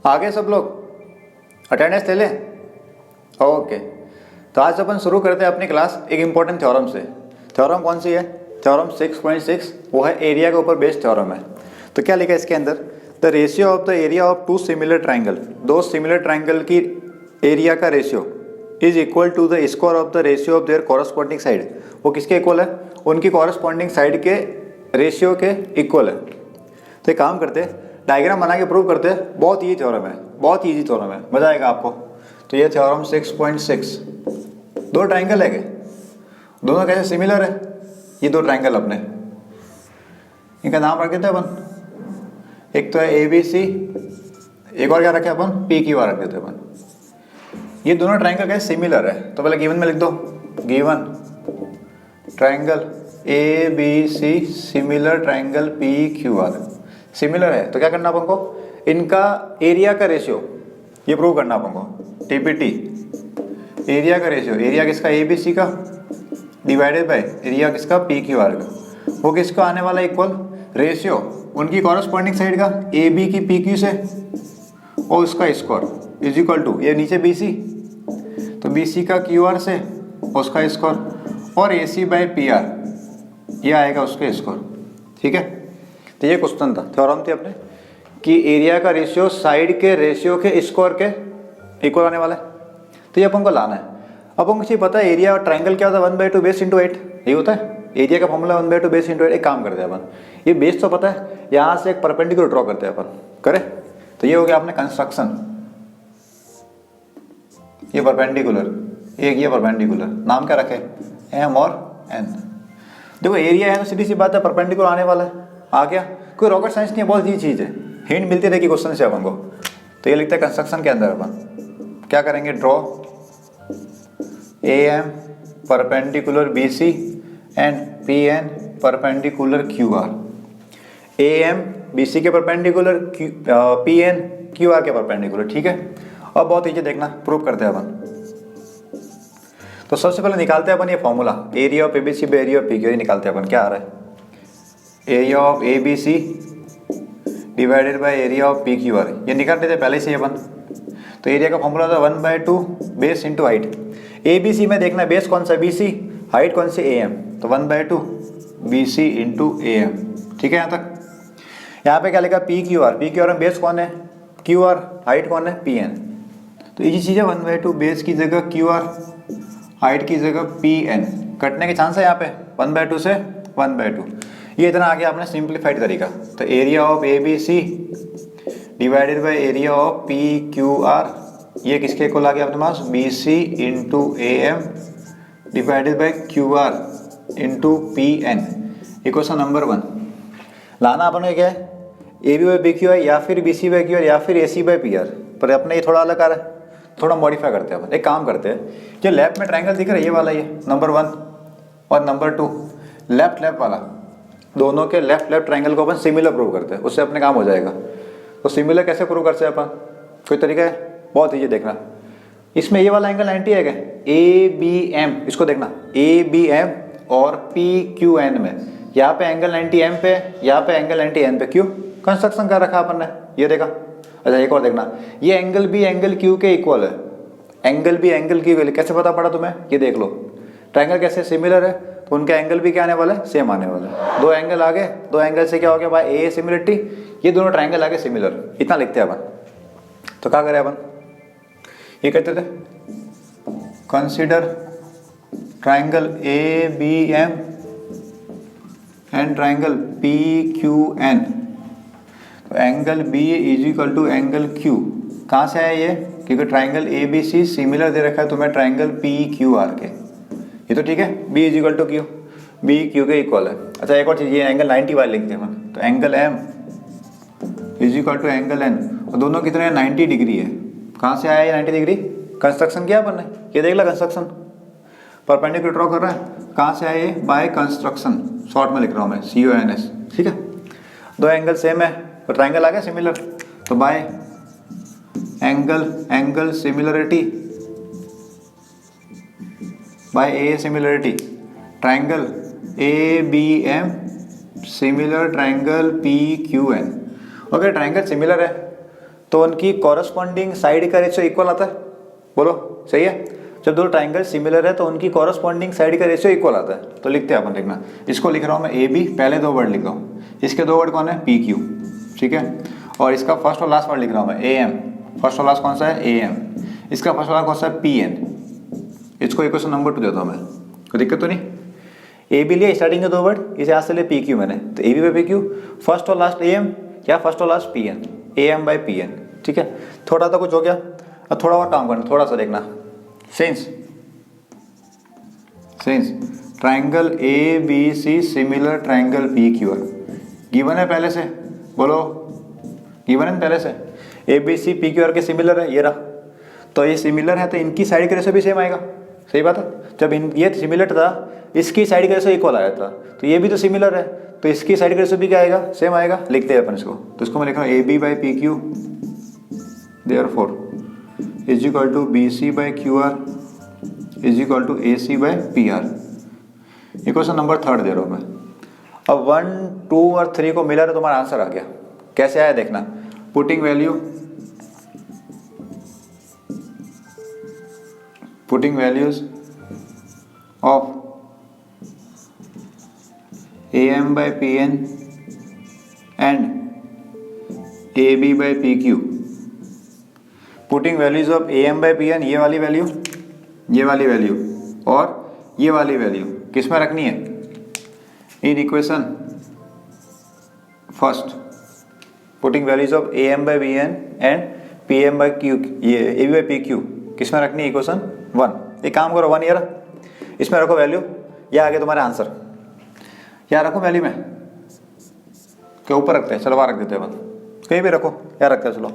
आगे सब लोग अटेंडेंस ले लें। ओके, तो आज अपन शुरू करते हैं अपनी क्लास एक इम्पॉर्टेंट थ्योरम से। थ्योरम कौन सी है? थ्योरम 6.6, वो है एरिया के ऊपर बेस्ड थ्योरम है। तो क्या लिखा है इसके अंदर? The ratio of the area of two similar triangle, दो सिमिलर ट्राइंगल की एरिया का ratio is equal to the square of the ratio of their corresponding side. वो किसके इक्वल है? उनकी कॉरस्पॉन्डिंग साइड के रेशियो के इक्वल है। तो एक काम करते हैं, डायग्राम बना के प्रूव करते हैं। बहुत ईजी थ्योरम है, बहुत ईजी थ्योरम है, मजा आएगा आपको। तो ये थ्योरम 6.6, दो ट्राइंगल है, दोनों कैसे सिमिलर है? ये दो ट्राइंगल अपने, इनका नाम रख देते हैं अपन। एक तो है ABC, एक और क्या रखे अपन? PQR रख देते हैं अपन। ये दोनों ट्राइंगल कैसे सिमिलर है? तो पहले गिवन में लिख दो, given triangle ABC similar triangle PQR similar है। तो क्या करना अपन को? इनका एरिया का रेशियो ये प्रूव करना अपन को। TPT एरिया का रेशियो, एरिया किसका? ABC का डिवाइडेड बाय एरिया किसका? PQR का। वो किसको आने वाला इक्वल? रेशियो उनकी कॉरस्पॉन्डिंग साइड का AB की PQ से और उसका स्क्वायर इज इक्वल टू ये नीचे BC, तो BC का QR से उसका स्क्वायर और AC बाय PR ये आएगा उसके स्क्वायर। ठीक है, तो ये क्वेश्चन था, थ्योरम थी अपने कि एरिया का रेशियो साइड के रेशियो के स्क्वायर के इक्वल आने वाला है। तो ये अपन को लाना है। अपन को चाहिए पता है एरिया और ट्राइंगल क्या होता है? 1/2 बेस इंटू 8, यही होता है एरिया का फॉर्मूला। 1/2 base into 8। एक काम करते हैं अपन, ये बेस तो पता है, यहाँ से एक परपेंडिकुलर ड्रॉ करते हैं अपन। करें? तो ये हो गया अपने कंस्ट्रक्शन, ये परपेंडिकुलर, एक ये परपेंडिकुलर, नाम क्या रखे? M और N। देखो एरिया है तो सीधी सी बात है परपेंडिकुलर आने वाला है, आ गया। कोई रॉकेट साइंस नहीं है, बहुत ही चीज़ है, हिंट मिलती रहेगी क्वेश्चन से अपन को। तो ये लिखते हैं कंस्ट्रक्शन के अंदर अपन क्या करेंगे? Draw AM perpendicular BC and PN perpendicular QR। AM BC के परपेंडिकुलर, PN QR के परपेंडिकुलर। ठीक है, अब बहुत ईजी, देखना प्रूव करते हैं अपन। तो सबसे पहले निकालते हैं अपन ये formula, area of ABC bye area of PQ निकालते हैं अपन। क्या आ रहा है? Area of ABC divided by area of PQR, ये निकाल देते पहले से अपन। तो एरिया का फॉर्मूला था 1/2 बेस इंटू हाइट। ABC में देखना बेस कौन सा? BC, हाइट कौन सी? AM, तो 1/2 BC इंटू AM। ठीक है यहाँ तक। यहाँ पे क्या लिखा? PQR में बेस कौन है? QR, हाइट कौन है? PN। तो इसी चीज़ है, 1/2 बेस की जगह QR, हाइट की जगह PN। कटने के चांस है यहाँ पे 1/2 से 1/2। ये इतना आ गया आपने सिंप्लीफाइड तरीका। तो area of ABC divided by area of PQR, ये किसके इक्वल आ गया अपने पास? BC into AM divided by QR into PN। Equation number 1 लाना अपन को क्या है? AB बाई PQ या फिर BC बाई QR या फिर AC बाई PR। पर अपने ये थोड़ा अलग आ रहा है, थोड़ा मॉडिफाई करते हैं अपन। एक काम करते हैं, जो लेफ्ट में ट्राइंगल दिख रहा है ये वाला, ये नंबर 1 और नंबर 2 लेफ्ट वाला, दोनों के लेफ्ट ट्राइंगल को अपन सिमिलर प्रूव करते हैं, उससे अपने काम हो जाएगा। तो सिमिलर कैसे प्रूव करते हैं अपन? कोई तरीका है? बहुत ईजी, देखना। इसमें ये वाला एंगल 90 है क्या? ABM, इसको देखना, ABM और PQN में यहाँ पे एंगल 90M पे, यहाँ पे एंगल 90N पे। क्यों? कंस्ट्रक्शन कर रखा अपन ने, ये देखा। अच्छा एक और देखना, ये एंगल भी एंगल Q के इक्वल है, एंगल भी एंगल Q के। कैसे पता पड़ा तुम्हें? ये देख लो, ट्राइंगल कैसे सिमिलर है तो उनका एंगल भी क्या आने वाला है? सेम आने वाला है। दो एंगल आ गए, दो एंगल से क्या हो गया भाई? ए सिमिलरिटी, ये दोनों ट्राइंगल आ गए सिमिलर। इतना लिखते हैं अपन। तो क्या करें अपन? ये कहते थे consider triangle ABM and triangle PQN। तो angle B is equal to angle Q। कहाँ से आया ये? क्योंकि ट्राइंगल ABC सिमिलर दे रखा है तुम्हें ट्राइंगल PQR के। ये तो ठीक है, B is equal to Q, B Q के इक्वल है। अच्छा एक और चीज़, ये एंगल 90 वाले लिखते हैं अपन। तो angle M is equal to angle N, और दोनों कितने हैं? 90 डिग्री है। कहाँ से आया ये 90 डिग्री? कंस्ट्रक्शन किया अपन ने, ये देख ला कंस्ट्रक्शन, परपेंडिकुलर ड्रॉ कर रहा है। कहाँ से आया ये? बाय कंस्ट्रक्शन, शॉर्ट में लिख रहा हूँ मैं, CONS। ठीक है, दो एंगल सेम है तो ट्राइंगल आ गया सिमिलर। तो by angle similarity by A similarity, triangle ABM similar triangle PQN। अगर ट्राइंगल सिमिलर है तो उनकी कॉरस्पॉन्डिंग साइड का रेशियो इक्वल आता है, बोलो सही है। जब दो ट्राइंगल सिमिलर है तो उनकी कॉरस्पॉन्डिंग साइड का रेशियो इक्वल आता है। तो लिखते हैं अपन, देखना इसको लिख रहा हूँ मैं ए बी, पहले दो वर्ड लिख रहा हूँ, इसके दो वर्ड कौन है पी क्यू, ठीक है। और इसका फर्स्ट और लास्ट वर्ड लिख रहा हूँ मैं ए एम, फर्स्ट और लास्ट कौन सा है ए एम, इसका फर्स्ट और लास्ट कौन सा है पी एन। इसको इक्वेशन नंबर 2 देता हूँ मैं, कोई दिक्कत तो नहीं। ए बी लिए स्टार्टिंग के दो वर्ड, इसे आज से ले पी क्यू मैंने, तो A B by P Q, first और लास्ट ए एम या फर्स्ट और last P N, A M by P N, ठीक है। थोड़ा तो कुछ हो गया, अब थोड़ा और काम करना, थोड़ा सा देखना। Since triangle A B C similar triangle P Q R, given है पहले से, बोलो गिवन है पहले से, A B C P Q R के सिमिलर है, ये रहा। तो ये सिमिलर है तो इनकी साइड का रेशियो भी सेम आएगा, सही बात है। जब ये सिमिलर था, इसकी साइड का रेशियो इक्वल आया था, तो ये भी तो सिमिलर है, तो इसकी साइड का रेशियो भी क्या आएगा, सेम आएगा। लिखते हैं अपन इसको, तो इसको मैं लिख रहा हूँ A B by P Q therefore is equal to B C by Q R is equal to A C by P R. Equation number 3 दे रहा हूँ मैं। अब 1, 2 और 3 को मिला तो तुम्हारा आंसर आ गया। कैसे आया देखना, putting values of A M by P N and A B by P Q. Putting values of A M by P N, ये वाली वैल्यू और ये वाली वैल्यू किस में रखनी है, इन equation first. Putting values of A M by B N and P M by Q, ये A B by P Q किस में रखनी है, इक्वेशन 1। एक काम करो 1 ईयर इसमें रखो वैल्यू, या आगे तुम्हारा आंसर, या रखो वैल्यू में क्या ऊपर रखते हैं, चलो वहाँ रख देते हैं अपन, कहीं भी रखो, क्या रखते हैं चलो।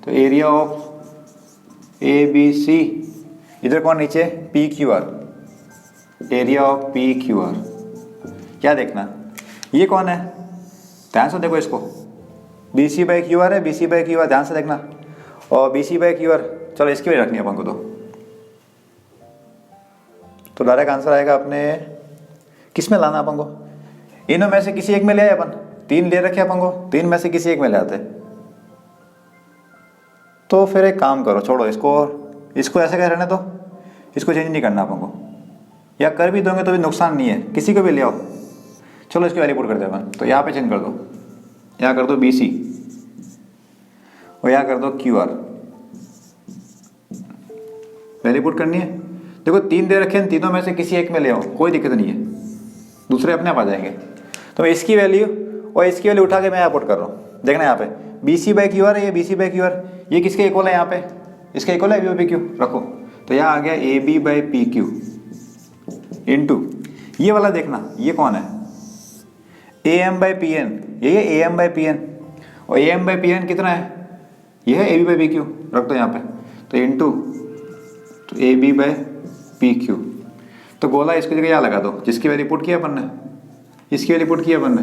तो area of A B C, इधर कौन नीचे P Q R, area of P Q R. क्या देखना, ये कौन है, ध्यान से देखो इसको, B C by Q R है, B C by Q R, ध्यान से देखना। और B C by Q R, चलो इसकी वजह रखनी है अपन को, तो डायरेक्ट आंसर आएगा अपने किस में लाना अपन को, इनों में से किसी एक में ले आए अपन, 3 ले रखे अपन को, 3 में से किसी एक में ले आते। तो फिर एक काम करो, छोड़ो इसको ऐसे कह रहने दो, इसको चेंज नहीं करना अपन को, या कर भी दोगे तो भी नुकसान नहीं है, किसी को भी ले आओ। चलो इसकी वैल्यू पुट करते हैं अपन, तो यहाँ पे चेंज कर दो, यहाँ कर दो बी सी और यहाँ कर दो क्यू आर, वैल्यू पुट करनी है। देखो 3 दे रखे हैं, तीनों में से किसी एक में ले आओ, कोई दिक्कत नहीं है, दूसरे अपने आप आ जाएंगे। तो मैं इसकी वैल्यू और इसकी वैल्यू उठा के मैं यहाँ पुट कर रहा हूँ, देखना यहाँ पे B C by Q R है, ये B C by Q R, ये किसके इक्वल है, यहाँ पे इसके इक्वल है ए बी बाई क्यू, रखो। तो यहाँ आ गया A B by P Q into ये वाला, देखना ये कौन है, A M by P N, ये है A M by P N, और A M by P N कितना है, ये है A B by P Q, रख दो यहाँ पे। तो इंटू तो A B by P Q, तो गोला इसकी जगह यहाँ लगा दो, जिसकी वैल्यू पुट किया अपन ने, इसकी वैल्यू पुट किया अपन ने।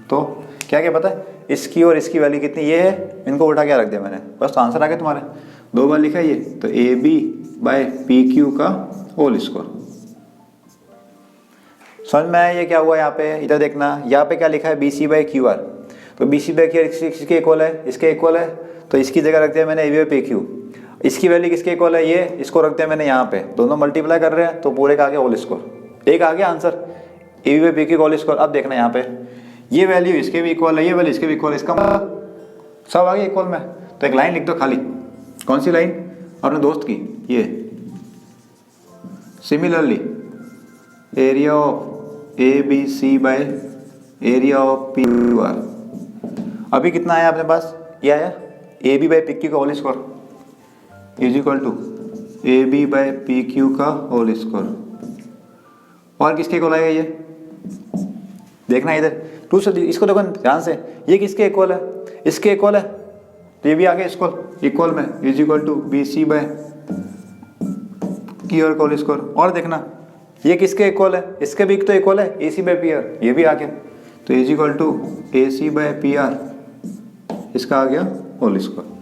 तो क्या क्या पता है, इसकी और इसकी वैल्यू कितनी, ये है, इनको उठा के रख दिया मैंने, बस तो आंसर आ गया तुम्हारे। 2 बार लिखा है ये, तो A B by P Q का होल स्क्वायर। समझ में आया ये क्या हुआ, यहाँ पे इधर देखना, यहाँ पे क्या लिखा है B C by Q R, तो B C by Q R इसके इक्वल है, इसके इक्वल है, तो इसकी जगह रख दिया मैंने A B by P Q. इसकी वैल्यू किसके इक्वल है, ये, इसको रख दिया मैंने यहाँ पे, दोनों मल्टीप्लाई कर रहे हैं तो पूरे का आ गया होल स्क्वायर, एक आ गया answer A B by P Q whole square. अब देखना यहाँ पे ये वैल्यू इसके भी इक्वल है, ये वैल्यू इसके भी इक्वल है, इसका सब आ गया इक्वल में। तो एक लाइन लिख दो खाली, कौन सी लाइन, अपने दोस्त की, ये similarly area of A B C by area of P Q R. अभी कितना आया अपने पास, ये आया A B by P Q का whole square is equal to A B by P Q का होल स्क्वायर। और किसके इक्वल आएगा, ये देखना इधर 2 से, इसको देखो ध्यान से, ये किसके इक्वल है, इसके इक्वल है, तो ये भी आ गया इक्वल में, is equal to B C by Q R का होल स्क्वायर। और देखना ये किसके इक्वल है, इसके भी तो इक्वल है, A C by P R, ये भी आ गया, तो is equal to A C by P R, इसका आ गया होल स्क्वायर।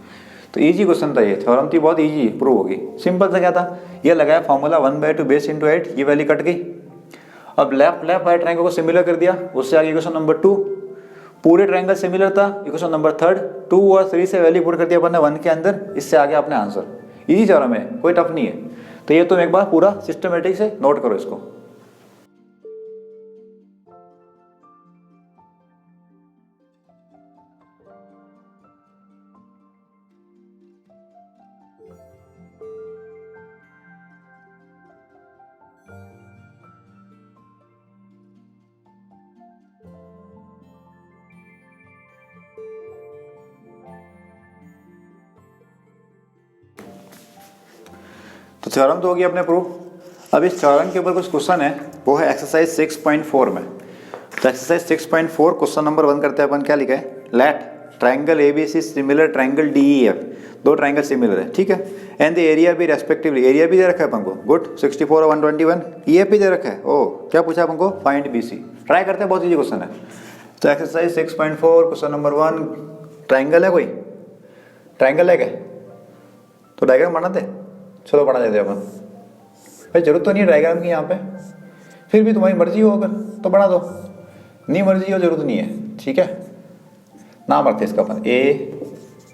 तो इजी क्वेश्चन था ये, थ्योरम थी बहुत इजी, प्रूव होगी, सिंपल सा क्या था, ये लगाया फॉर्मूला 1/2 बेस इंटू 8, ये वैल्यू कट गई। अब लेफ्ट राइट ट्रायंगल को सिमिलर कर दिया, उससे आगे क्वेश्चन नंबर 2, पूरे ट्रायंगल सिमिलर था, इक्वेशन नंबर थर्ड, 2 और 3 से वैल्यू पुट कर दिया अपन ने 1 के अंदर, इससे आगे अपने आंसर। इजी थ्योरम है, कोई टफ नहीं है। तो ये तुम एक बार पूरा सिस्टमेटिक से नोट करो इसको। तो थ्योरम तो होगी अपने प्रूफ। अब इस थ्योरम के ऊपर कुछ क्वेश्चन है, वो है एक्सरसाइज 6.4 में। तो एक्सरसाइज 6.4 क्वेश्चन नंबर 1 करते हैं अपन। क्या लिखा है? Let triangle ABC similar triangle DEF, दो ट्राइंगल सिमिलर है, ठीक है। एंड द एरिया भी रेस्पेक्टिवली, एरिया भी दे रखा है अपन को, गुड, 64 और 121। EF भी दे रखा है। ओ क्या पूछा अपन को? Find BC। ट्राई करते हैं, बहुत ईजी क्वेश्चन है। तो एक्सरसाइज 6.4 क्वेश्चन नंबर 1, ट्राइंगल है कोई? ट्राइंगल है क्या? तो डायग्राम बना दे, चलो बना देते अपन। भाई जरूरत तो नहीं है डायग्राम की यहाँ पे, फिर भी तुम्हारी मर्जी हो अगर तो बना दो, नहीं मर्जी हो जरूरत नहीं है, ठीक है। नाम रखते इसका अपन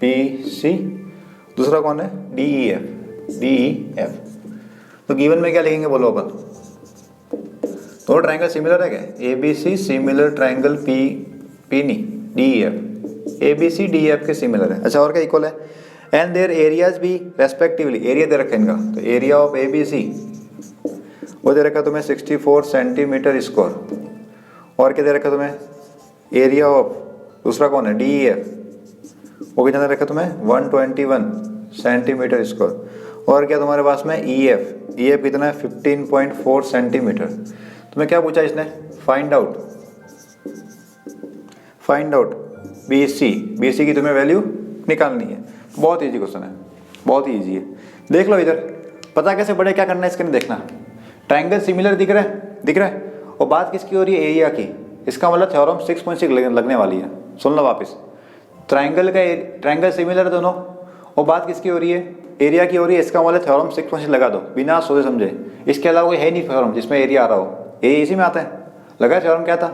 ABC, दूसरा कौन है? DEF। तो गिवन में क्या लिखेंगे बोलो अपन? तो ट्रायंगल सिमिलर है क्या? ABC सिमिलर ट्रायंगल P नहीं DEF, ABC DEF के सिमिलर है। अच्छा और क्या इक्वल है? एंड देयर एरियाज भी रेस्पेक्टिवली, एरिया दे रखा है इनका। तो एरिया ऑफ ABC वो दे रखा तुम्हें 64 सेंटीमीटर स्क्वायर, और क्या दे रखा तुम्हें? एरिया ऑफ दूसरा कौन है? DEF, वो कितना दे रखा तुम्हें? 121 सेंटीमीटर स्क्वायर। और क्या तुम्हारे पास में? EF कितना है? 15.4 सेंटीमीटर। तुम्हें क्या पूछा इसने? फाइंड आउट BC की तुम्हें वैल्यू निकालनी है। बहुत इजी क्वेश्चन है, बहुत ही इजी है। देख लो इधर, पता कैसे पड़े क्या करना है इसके लिए देखना। ट्रायंगल सिमिलर दिख रहा है, और बात किसकी हो रही है? एरिया की। इसका मतलब थ्योरम 6.6 लगने वाली है। सुन लो वापस, ट्रायंगल सिमिलर दोनों, और बात किसकी हो रही है? एरिया की हो रही है। इसका मतलब थ्योरम 6.6 लगा दो बिना सोचे समझे। इसके अलावा कोई है नहीं थ्योरम जिसमें एरिया आ रहा हो। एरिया इसी में आता है। लगा थ्योरम क्या था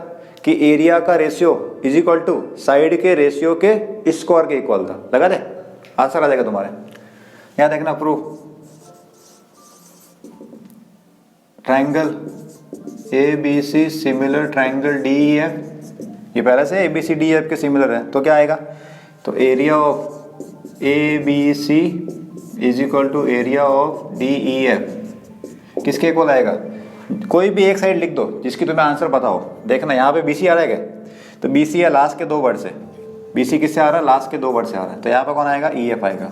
कि एरिया का ratio is equal to side के रेशियो के स्क्वायर के इक्वल था। लगा दे, आंसर आ जाएगा तुम्हारे। यहाँ देखना proof, triangle ABC similar triangle DEF, ये पहले से ABC DEF के सिमिलर है। तो क्या आएगा? तो area of ABC is equal to area of DEF किसके इक्वल आएगा? कोई भी एक साइड लिख दो जिसकी तुम्हें आंसर पता हो। देखना यहाँ पे BC आ रहा है क्या? तो BC है लास्ट के 2 वर्ड से। BC किससे आ रहा है? लास्ट के 2 वर्ड से आ रहा है। तो यहाँ पे कौन आएगा? EF आएगा।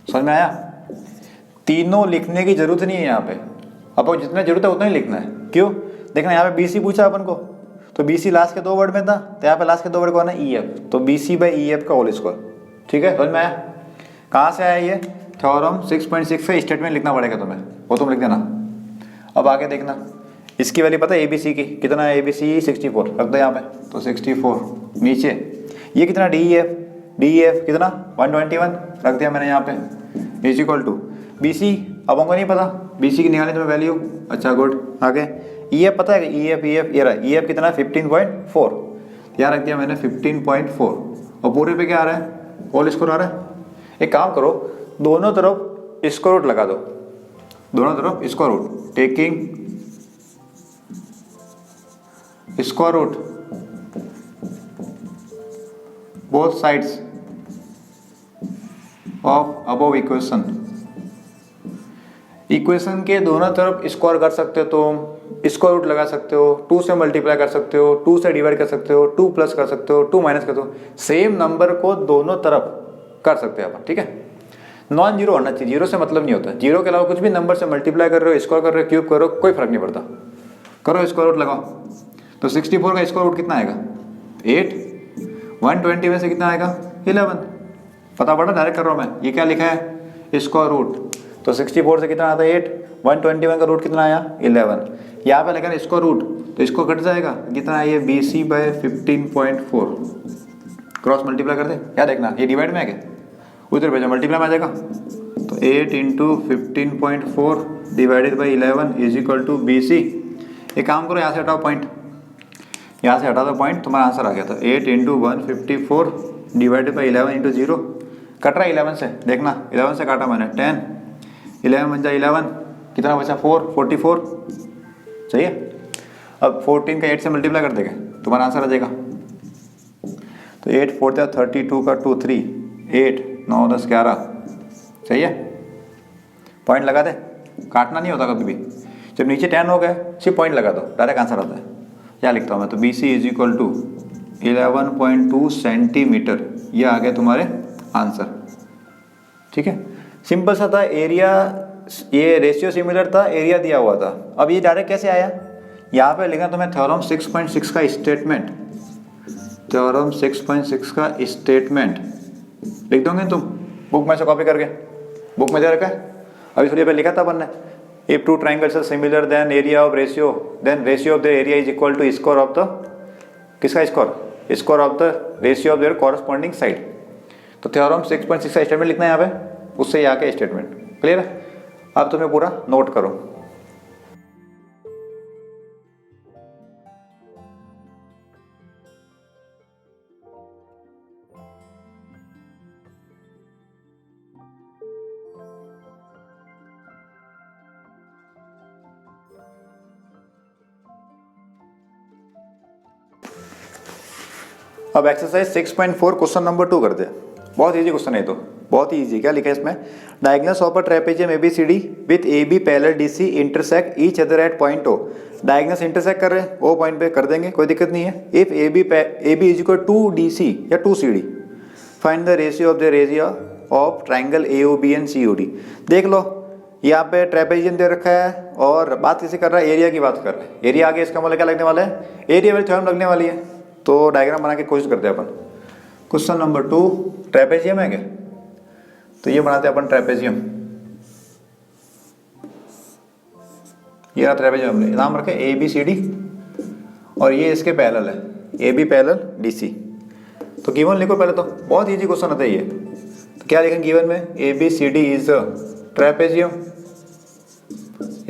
समझ में आया? तीनों लिखने की जरूरत नहीं है यहाँ पे, आपको जितना जरूरत है उतना ही लिखना है। क्यों? देखना यहाँ पे BC पूछा अपन को, तो BC लास्ट के 2 वर्ड में था, तो यहाँ पे लास्ट के 2 वर्ड कौन है? EF। तो BC/EF का होल स्क्वायर। ठीक है, समझ में आया? कहाँ से आया ये? थ्योरम 6.6 से स्टेटमेंट लिखना पड़ेगा तुम्हें, वो तुम लिख देना। अब आगे देखना, इसकी वैल्यू पता है ABC की कितना है? ABC 64 रख दो यहाँ पे, तो 64। नीचे ये कितना? DEF कितना? 121 रख दिया मैंने यहाँ पे, इज इक्वल टू BC। अब हमको नहीं पता BC की निकालने तुम्हें वैल्यू। अच्छा गुड। आगे EF पता है? EF ये रहा, EF कितना? 15.4, यहाँ रख दिया मैंने 15.4। और पूरे पे क्या आ रहा है? होल स्क्वायर आ रहा है। एक काम करो, दोनों तरफ स्क्वायर रूट लगा दो, दोनों तरफ square root, taking square root both sides of above equation के दोनों तरफ स्क्वायर कर सकते हो, तो स्क्वायर रूट लगा सकते हो, 2 से मल्टीप्लाई कर सकते हो, 2 से डिवाइड कर सकते हो, 2 प्लस कर सकते हो, 2 माइनस कर सकते हो। सेम नंबर को दोनों तरफ कर सकते हैं अपन। ठीक है, नॉन जीरो होना चाहिए, जीरो से मतलब नहीं होता। जीरो के अलावा कुछ भी नंबर से मल्टीप्लाई कर रहे हो, स्क्वायर कर रहे हो, क्यूब करो, कोई फर्क नहीं पड़ता। करो स्क्वायर रूट लगाओ, तो 64 का स्क्वायर रूट कितना आएगा? 8। 120 में से कितना आएगा? 11। पता पड़ा? डायरेक्ट कर रहा हूँ मैं। ये क्या लिखा है? Square root. तो 64 से कितना आता है? 8। 121 का रूट कितना आया? 11। यहाँ पे लगा स्क्वायर रूट, तो इसको कट जाएगा, कितना है ये? BC/15.4। क्रॉस मल्टीप्लाई कर दे, क्या देखना? ये डिवाइड में है क्या? उधर भेजा, मल्टीप्लाई में आ जाएगा। तो 8 × 15.4 divided by 11 is equal to BC। एक काम करो, यहाँ से हटाओ पॉइंट, यहाँ से हटा दो पॉइंट, तुम्हारा आंसर आ गया था 8 into 154 divided by 11 into 0। Cut रहा है 11 से, देखना 11 से काटा मैंने 10, 11 बन जाए 11, कितना बचा 4, 44। सही है। अब 14 का 8 से मल्टीप्लाई कर देंगे, तुम्हारा आंसर आ जाएगा। तो 8 4 32 का 2 3, 8 9 10 11। सही है, पॉइंट लगा दे, काटना नहीं होता कभी भी। जब नीचे 10 हो गए सिर्फ पॉइंट लगा दो, डायरेक्ट आंसर आता है। क्या लिखता हूँ मैं, तो B C is equal to 11.2 centimetre, ये आ गया तुम्हारे आंसर। ठीक है, सिंपल सा था। एरिया, ये रेशियो सिमिलर था, एरिया दिया हुआ था। अब ये डायरेक्ट कैसे आया, यहाँ पे लिखा तुम्हें थ्योरम 6.6 का स्टेटमेंट, थ्योरम 6.6 का स्टेटमेंट लिख दोगे तुम बुक में से कॉपी करके, बुक में दे रखा है। अभी थोड़ी पहले लिखा था अपन ने, if two triangles are similar then area of ratio, then ratio of the area is equal to square of the, किसका square, square of the ratio of their corresponding side. तो थ्योरम 6.6 का स्टेटमेंट लिखना है यहाँ पे, उससे यहाँ के स्टेटमेंट। क्लियर है, अब तुम्हें पूरा नोट करो। अब एक्सरसाइज 6.4 क्वेश्चन नंबर 2 करते हैं। बहुत इजी क्वेश्चन है, तो बहुत ही इजी। क्या लिखा है इसमें, diagonals of a trapezium ABCD with AB parallel DC intersect each other at point O। Diagonals intersect कर रहे हैं, O पॉइंट पे कर देंगे, कोई दिक्कत नहीं है। If AB is equal to DC या 2CD, find the ratio of the area of triangle AOB and COD। देख लो, यहाँ पे ट्रेपेजियम दे रखा है और बात किसी कर रहा है, एरिया की बात कर रहा है। एरिया आगे इसका मतलब क्या लगने वाला है, एरिया वाली थ्योरम लगने वाली है। तो डायग्राम बना के कोशिश करते हैं अपन। क्वेश्चन नंबर 2, ट्रेपेजियम है क्या, तो ये बनाते हैं अपन ट्रेपेजियम। ये रहा ट्रेपेजियम, हमने नाम रखे ABCD और ये इसके पैरेलल है, AB पैरेलल DC। तो गिवन लिखो पहले, तो बहुत इजी क्वेश्चन होता है ये। तो क्या लिखेंगे गिवन में, ABCD is a trapezium,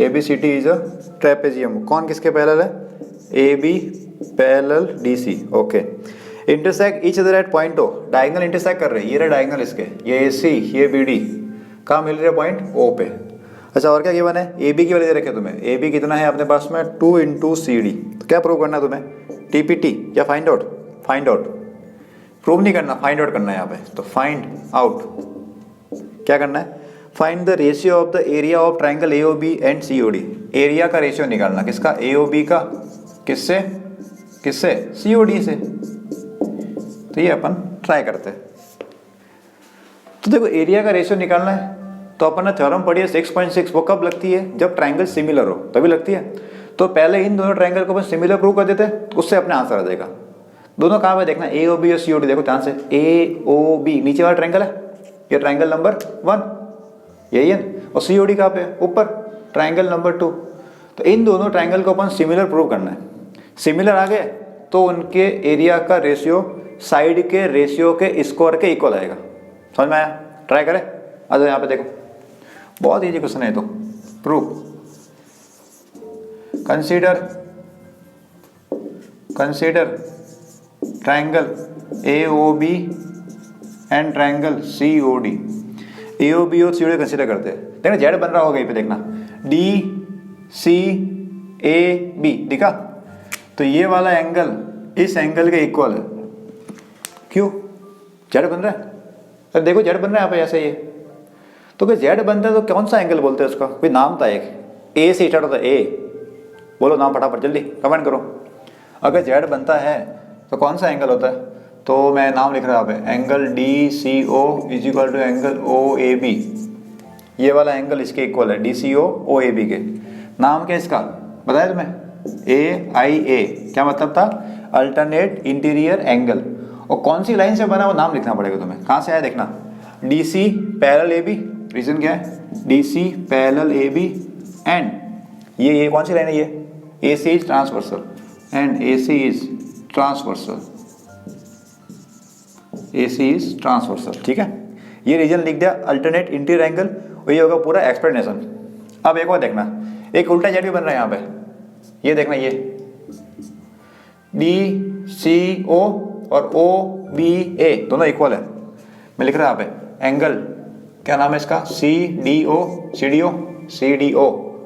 ABCD is a trapezium. कौन किसके पैरेलल है, AB parallel DC। Okay, intersect each other at point O, diagonal intersect कर रहे हैं, ये रहे डायगोनल इसके, ये AC ये BD, कहाँ मिल रहे हैं, पॉइंट O पे। अच्छा, और क्या गिवन है, AB की वैल्यू दे रखे तुम्हें, AB कितना है अपने पास में 2 इंटू CD। तो क्या प्रूव करना है तुम्हें, TPT या find out, find out. Prove नहीं करना, फाइंड आउट करना है यहाँ पे। तो फाइंड आउट क्या करना है, find the ratio of the area of triangle AOB and COD। Area का रेशियो निकालना, किसका, AOB का, किससे किससे, COD से। तो ये अपन ट्राई करते हैं। तो देखो, एरिया का रेशियो निकालना है, तो अपन ने थ्योरम पढ़ी है 6.6, वो कब लगती है, जब ट्राइंगल सिमिलर हो तभी लगती है। तो पहले इन दोनों ट्राइंगल को अपन सिमिलर प्रूव कर देते हैं, उससे अपने आंसर आ जाएगा। दोनों कहाँ पे देखना, AOB और COD। देखो ध्यान से, AOB नीचे वाला ट्राइंगल है, ये ट्राइंगल नंबर 1 यही है, और COD कहाँ पे, ऊपर ट्राइंगल नंबर 2। तो इन दोनों ट्राइंगल को अपन सिमिलर प्रूव करना है। सिमिलर आ गए तो उनके एरिया का रेशियो साइड के रेशियो के स्क्वायर के इक्वल आएगा। समझ में आया, ट्राई करें। आ जाओ यहाँ पे देखो, बहुत इजी क्वेश्चन है। तो prove, consider triangle AOB and triangle COD। AOB और COD कंसीडर करते हैं। देखना जेड बन रहा होगा यहीं पे, देखना DCAB दिखा, तो ये वाला एंगल इस एंगल के इक्वल है। क्यों, जेड बन रहा है। अरे देखो जेड बन रहा है यहाँ पे ऐसे, ये तो कोई जेड बनता है तो कौन सा एंगल बोलते हैं उसका, कोई नाम था एक, A से स्टार्ट होता है, A बोलो नाम फटाफट जल्दी कमेंट करो। अगर जेड बनता है तो कौन सा एंगल होता है, तो मैं नाम लिख रहा हूँ यहाँ पे, angle DCO is equal to angle OAB। ये वाला एंगल इसके इक्वल है, DCO OAB के। नाम क्या इसका बताया तुम्हें, AIA। क्या मतलब था, अल्टरनेट इंटीरियर एंगल। और कौन सी लाइन से बना वो नाम लिखना पड़ेगा तुम्हें। कहाँ से आया देखना, DC पैरेलल AB। रीजन क्या है, DC पैरेलल AB एंड ये कौन सी लाइन है, ये AC is transversal and AC is transversal, AC is transversal. ठीक है, ये रीजन लिख दिया, अल्टरनेट इंटीरियर एंगल, वही होगा पूरा एक्सप्लेनेशन। अब एक और देखना, एक उल्टा जेड भी बन रहा है यहाँ पे, ये देखना, DCO और OBA दोनों इक्वल है। मैं लिख रहा हूँ यहाँ पे एंगल, क्या नाम है इसका, CDO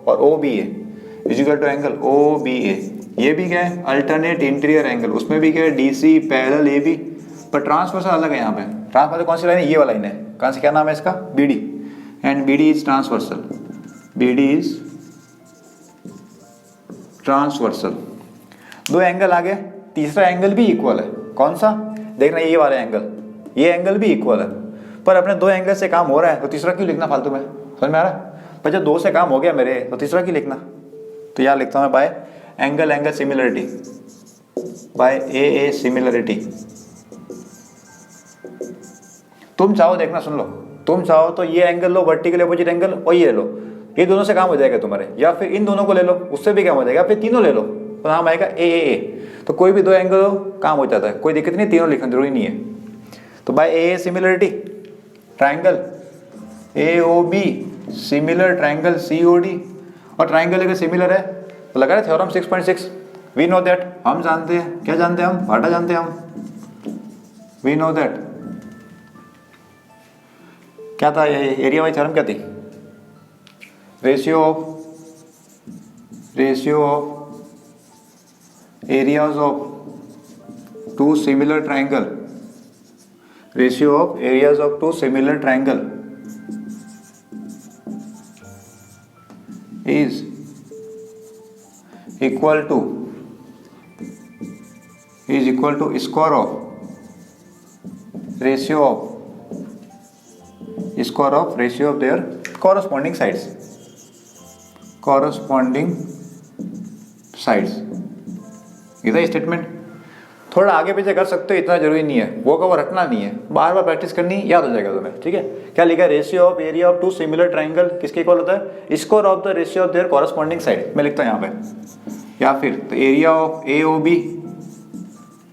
और OBA is equal to angle OBA। ये भी क्या है, अल्टरनेट इंटीरियर एंगल, उसमें भी क्या है DC पैरेलल AB, पर ट्रांसवर्सल अलग है यहाँ पे। ट्रांसवर्सल कौन सी लाइन है, ये वाला लाइन है, कहाँ से, क्या नाम है इसका, BD, and BD is transversal, BD is transversal. दो एंगल आ गए, तीसरा एंगल भी इक्वल है, कौन सा, देखना ये वाला एंगल, ये एंगल भी इक्वल है, पर अपने दो एंगल से काम हो रहा है तो तीसरा क्यों लिखना फालतू में, समझ में आ रहा है। पर जब दो से काम हो गया मेरे तो तीसरा क्यों लिखना, तो यार लिखता हूँ मैं by angle similarity, by AA similarity. तुम चाहो, देखना सुन लो, तुम चाहो तो ये एंगल लो, वर्टिकल अपोजिट एंगल, और ये लो, ये दोनों से काम हो जाएगा तुम्हारे, या फिर इन दोनों को ले लो, उससे भी काम हो जाएगा, फिर तीनों ले लो तो नाम आएगा AAA। तो कोई भी दो एंगल हो काम हो जाता है, कोई दिक्कत नहीं, तीनों लिखना जरूरी नहीं है। तो by AA similarity triangle AOB similar triangle COD, और ट्राइंगल अगर सिमिलर है तो लगा रहे थ्योरम 6.6, वी नो दैट, हम जानते हैं, क्या जानते हैं हम, भाटा जानते हैं हम, वी नो दैट। क्या था ये एरिया वाइज थ्योरम, क्या थी, ratio of areas of two similar triangle, ratio of areas of two similar triangle is equal to square of ratio of their corresponding sides, इधर स्टेटमेंट थोड़ा आगे पीछे कर सकते हो, इतना जरूरी नहीं है, वो कवर रखना नहीं है, बार बार प्रैक्टिस करनी, याद हो जाएगा तुम्हें, ठीक है। क्या लिखा है, ratio of area of two similar triangle किसके इक्वल होता है, square of the ratio of their corresponding side, मैं लिखता हूँ यहाँ पे, या फिर तो एरिया ऑफ AOB,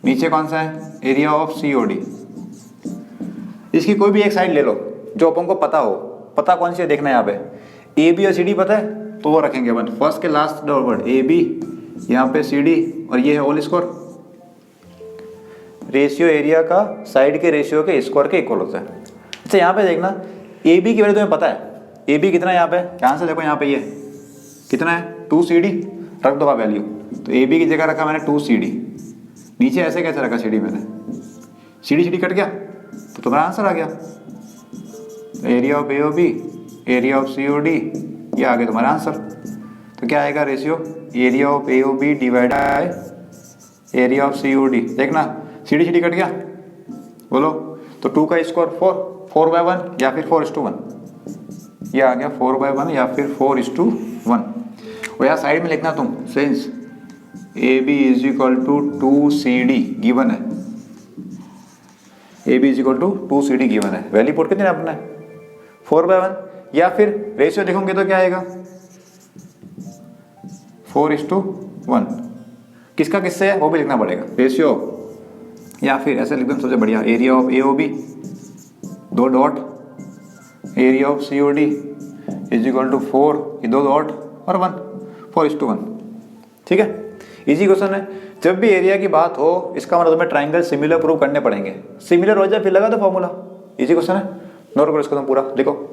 नीचे कौन सा है, एरिया ऑफ COD। इसकी कोई भी एक साइड ले लो जो अपन को पता हो, पता कौन सी है देखना है यहाँ पे, AB और CD पता है तो वो रखेंगे अपन, फर्स्ट के लास्ट वर्ड AB, यहाँ पे CD, और ये है होल स्क्वायर, रेशियो एरिया का साइड के रेशियो के स्क्वायर के इक्वल होता है। अच्छा यहाँ पे देखना, AB की वैल्यू तुम्हें पता है, AB कितना है यहाँ पे, यहाँ से देखो यहाँ पे ये कितना है 2CD, रख दो वैल्यू, तो AB की जगह रखा मैंने 2CD, नीचे ऐसे कैसे रखा CD मैंने, CD कट गया तो तुम्हारा आंसर आ गया, area of AOB, area of COD, ये आ गया तुम्हारा आंसर। तो क्या आएगा, ratio area of AOB divide by area of COD, देखना CD कट गया, बोलो, तो 2 का स्क्वायर 4/1 या फिर 4:1, ये आ गया 4/1 या फिर 4:1। और यहाँ साइड में लिखना तुम, since AB is equal to 2CD given है, AB is equal to 2CD given है, वैल्यू पुट कितनी अपना 4/1, या फिर रेशियो देखोगे तो क्या आएगा 4:1, किसका किससे है वो भी लिखना पड़ेगा, रेशियो, या फिर ऐसे लिख दो सबसे बढ़िया, area of AOB 2 dot area of COD is equal to 4, ये 2 डॉट और 1, 4:1, ठीक है। इजी क्वेश्चन है, जब भी एरिया की बात हो इसका मतलब तुम्हें ट्राइंगल सिमिलर प्रूव करने पड़ेंगे, सिमिलर हो जाए फिर लगा दो फॉर्मूला, इजी क्वेश्चन है, नोट करो इसको तुम पूरा लिखो।